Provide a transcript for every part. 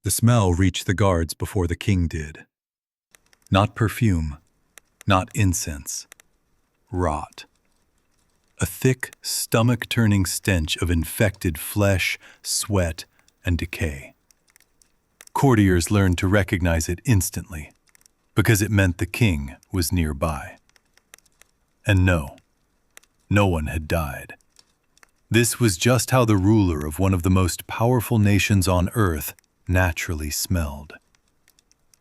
The smell reached the guards before the king did. Not perfume, not incense. Rot. A thick, stomach-turning stench of infected flesh, sweat, and decay. Courtiers learned to recognize it instantly, because it meant the king was nearby. And no one had died. This was just how the ruler of one of the most powerful nations on earth naturally smelled.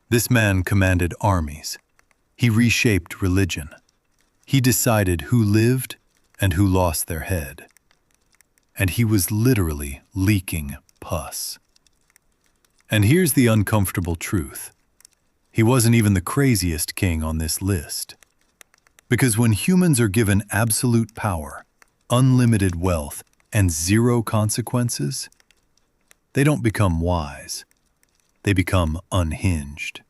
This man commanded armies. He reshaped religion. He decided who lived and who lost their head. And he was literally leaking pus. And here's the uncomfortable truth. He wasn't even the craziest king on this list. Because when humans are given absolute power, unlimited wealth, and zero consequences, they don't become wise. They become unhinged.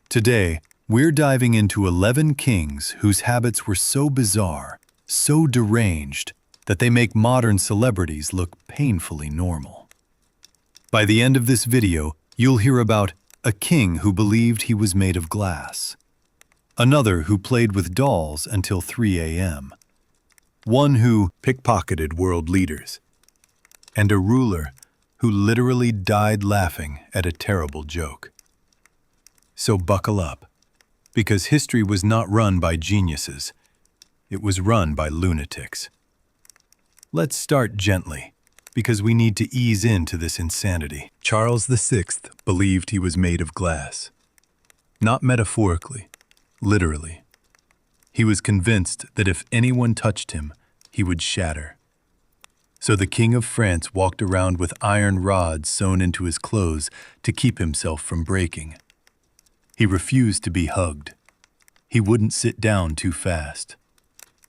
Today, we're diving into 11 kings whose habits were so bizarre, so deranged, that they make modern celebrities look painfully normal. By the end of this video, you'll hear about a king who believed he was made of glass, another who played with dolls until 3 a.m., one who pickpocketed world leaders, and a ruler who literally died laughing at a terrible joke. So buckle up, because history was not run by geniuses. It was run by lunatics. Let's start gently, because we need to ease into this insanity. Charles VI believed he was made of glass. Not metaphorically, literally. He was convinced that if anyone touched him, he would shatter. So the King of France walked around with iron rods sewn into his clothes to keep himself from breaking. He refused to be hugged. He wouldn't sit down too fast.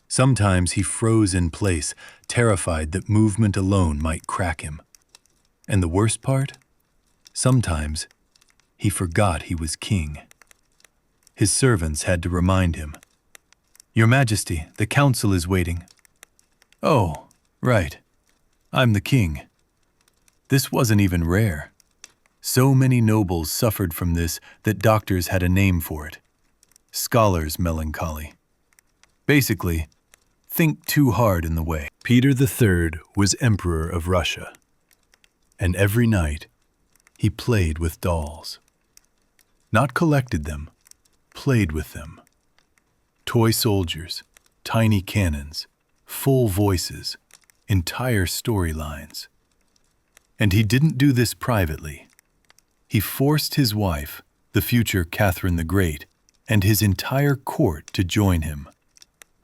Sometimes he froze in place, terrified that movement alone might crack him. And the worst part? Sometimes he forgot he was king. His servants had to remind him, "Your Majesty, the council is waiting." "Oh, right. I'm the king." This wasn't even rare. So many nobles suffered from this that doctors had a name for it. Scholar's melancholy. Basically, think too hard in the way. Peter III was Emperor of Russia, and every night he played with dolls. Not collected them, played with them. Toy soldiers, tiny cannons, full voices, entire storylines. And he didn't do this privately. He forced his wife, the future Catherine the Great, and his entire court to join him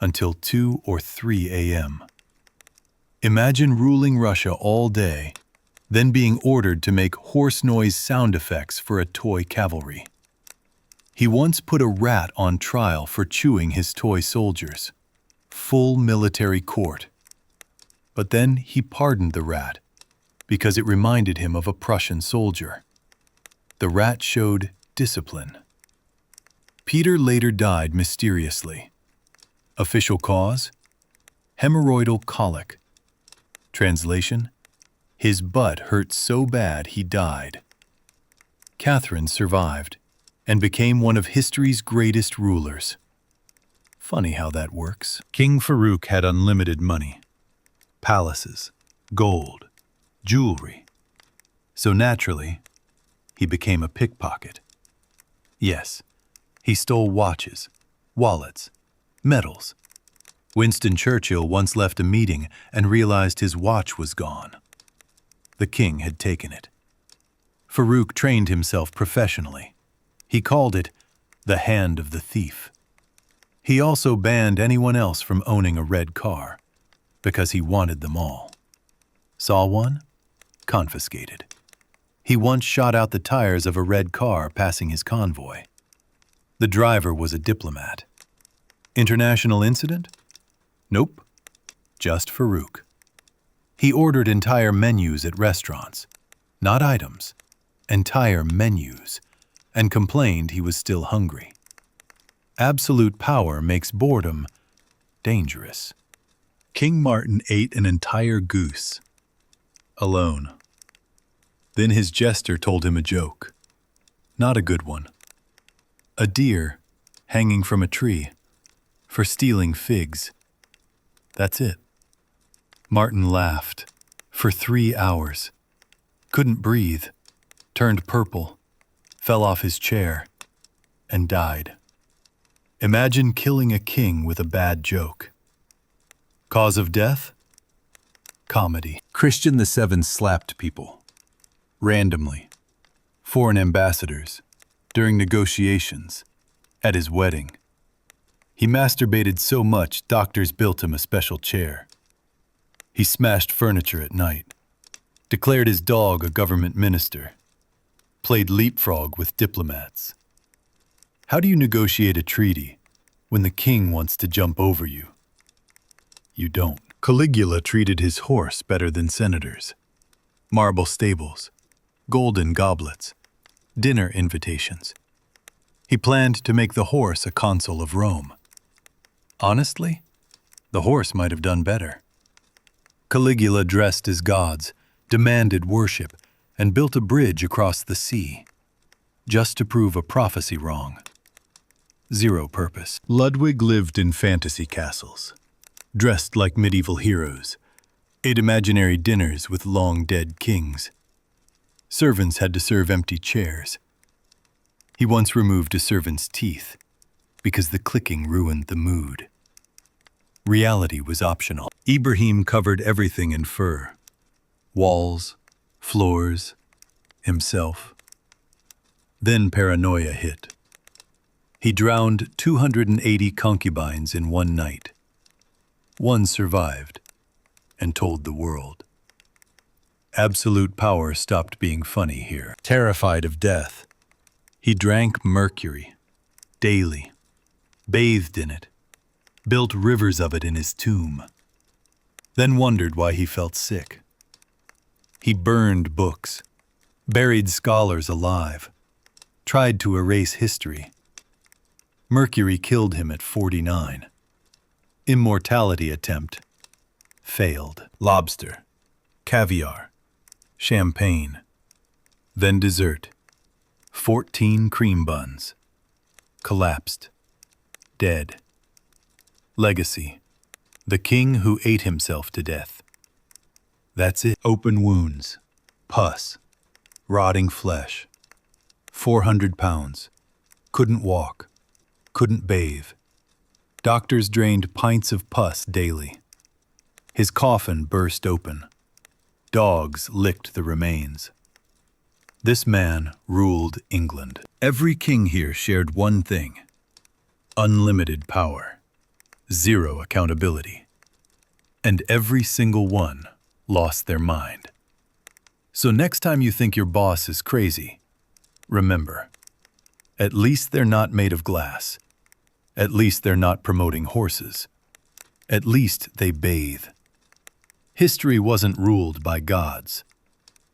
until 2 or 3 a.m. Imagine ruling Russia all day, then being ordered to make horse noise sound effects for a toy cavalry. He once put a rat on trial for chewing his toy soldiers. Full military court. But then he pardoned the rat because it reminded him of a Prussian soldier. The rat showed discipline. Peter later died mysteriously. Official cause? Hemorrhoidal colic. Translation? His butt hurt so bad he died. Catherine survived and became one of history's greatest rulers. Funny how that works. King Farouk had unlimited money. Palaces, gold, jewelry. So naturally, he became a pickpocket. Yes, he stole watches, wallets, medals. Winston Churchill once left a meeting and realized his watch was gone. The king had taken it. Farouk trained himself professionally. He called it the hand of the thief. He also banned anyone else from owning a red car, because he wanted them all. Saw one? Confiscated. He once shot out the tires of a red car passing his convoy. The driver was a diplomat. International incident? Nope. Just Farouk. He ordered entire menus at restaurants. Not items. Entire menus. And complained he was still hungry. Absolute power makes boredom dangerous. King Martin ate an entire goose. Alone. Then his jester told him a joke. Not a good one. A deer hanging from a tree for stealing figs. That's it. Martin laughed for 3 hours, couldn't breathe, turned purple, fell off his chair, and died. Imagine killing a king with a bad joke. Cause of death? Comedy. Christian VII slapped people. Randomly. Foreign ambassadors. During negotiations. At his wedding. He masturbated so much, doctors built him a special chair. He smashed furniture at night. Declared his dog a government minister. Played leapfrog with diplomats. How do you negotiate a treaty when the king wants to jump over you? You don't. Caligula treated his horse better than senators. Marble stables, golden goblets, dinner invitations. He planned to make the horse a consul of Rome. Honestly, the horse might have done better. Caligula dressed as gods, demanded worship, and built a bridge across the sea, just to prove a prophecy wrong. Zero purpose. Ludwig lived in fantasy castles, dressed like medieval heroes, ate imaginary dinners with long-dead kings. Servants had to serve empty chairs. He once removed a servant's teeth because the clicking ruined the mood. Reality was optional. Ibrahim covered everything in fur. Walls, floors, himself. Then paranoia hit. He drowned 280 concubines in one night. One survived and told the world. Absolute power stopped being funny here. Terrified of death, he drank mercury daily, bathed in it, built rivers of it in his tomb, then wondered why he felt sick. He burned books, buried scholars alive, tried to erase history. Mercury killed him at 49. Immortality attempt failed. Lobster, caviar, champagne, then dessert. 14 cream buns. Collapsed. Dead. Legacy. The king who ate himself to death. That's it. Open wounds. Pus. Rotting flesh. 400 pounds. Couldn't walk. Couldn't bathe. Doctors drained pints of pus daily. His coffin burst open. Dogs licked the remains. This man ruled England. Every king here shared one thing: unlimited power, zero accountability. And every single one lost their mind. So next time you think your boss is crazy, remember, at least they're not made of glass. At least they're not promoting horses. At least they bathe. History wasn't ruled by gods.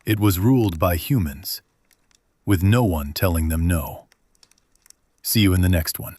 It was ruled by humans, with no one telling them no. See you in the next one.